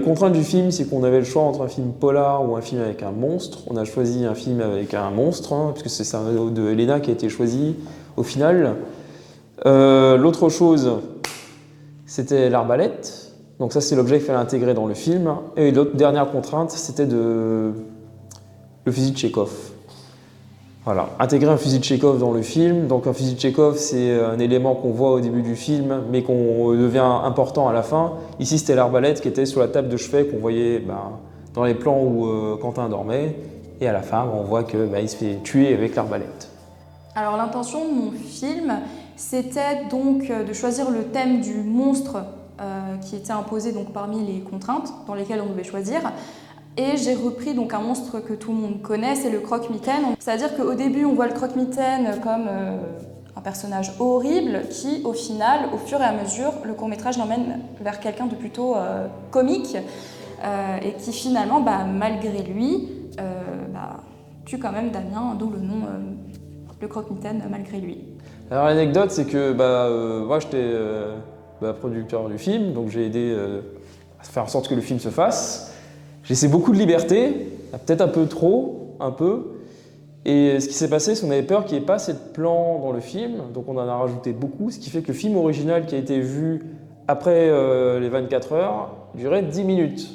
contraintes du film, c'est qu'on avait le choix entre un film polar ou un film avec un monstre. On a choisi un film avec un monstre, hein, puisque c'est le scénario de Elena qui a été choisi au final. L'autre chose, c'était l'arbalète. Donc ça, c'est l'objet qu'il fallait intégrer dans le film. Et l'autre dernière contrainte, c'était le fusil de Tchekhov. Voilà, intégrer un fusil de Tchekhov dans le film. Donc un fusil de Tchekhov, c'est un élément qu'on voit au début du film, mais qu'on devient important à la fin. Ici, c'était l'arbalète qui était sur la table de chevet qu'on voyait dans les plans où Quentin dormait. Et à la fin, on voit qu'il se fait tuer avec l'arbalète. Alors l'intention de mon film, c'était donc de choisir le thème du monstre qui était imposé donc parmi les contraintes dans lesquelles on devait choisir. Et j'ai repris donc un monstre que tout le monde connaît, c'est le croque-mitaine. C'est-à-dire qu'au début, on voit le croque-mitaine comme un personnage horrible qui, au final, au fur et à mesure, le court-métrage l'emmène vers quelqu'un de plutôt comique et qui finalement, malgré lui, tue quand même Damien, d'où le nom le croque-mitaine malgré lui. Alors l'anecdote, c'est que moi j'étais producteur du film, donc j'ai aidé à faire en sorte que le film se fasse. J'ai laissé beaucoup de liberté, peut-être un peu trop, un peu. Et ce qui s'est passé, c'est qu'on avait peur qu'il n'y ait pas assez de plans dans le film, donc on en a rajouté beaucoup, ce qui fait que le film original qui a été vu après les 24 heures durait 10 minutes.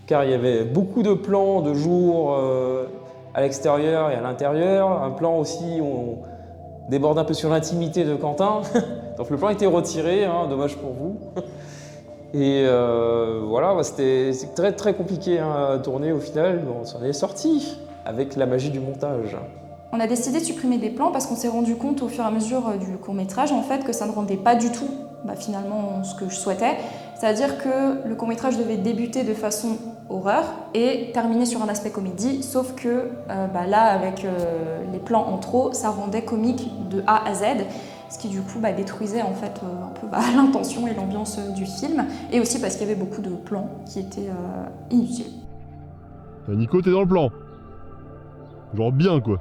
Car il y avait beaucoup de plans de jour à l'extérieur et à l'intérieur, un plan aussi où on déborde un peu sur l'intimité de Quentin. Donc le plan était retiré, hein, dommage pour vous. Et voilà, c'était très très compliqué à tourner au final, mais on s'en est sorti avec la magie du montage. On a décidé de supprimer des plans parce qu'on s'est rendu compte au fur et à mesure du court-métrage en fait, que ça ne rendait pas du tout finalement ce que je souhaitais. C'est-à-dire que le court-métrage devait débuter de façon horreur et terminer sur un aspect comédie, sauf que là, avec les plans en trop, ça rendait comique de A à Z. Ce qui du coup détruisait en fait un peu l'intention et l'ambiance du film, et aussi parce qu'il y avait beaucoup de plans qui étaient inutiles. Nico, t'es dans le plan. Genre bien quoi.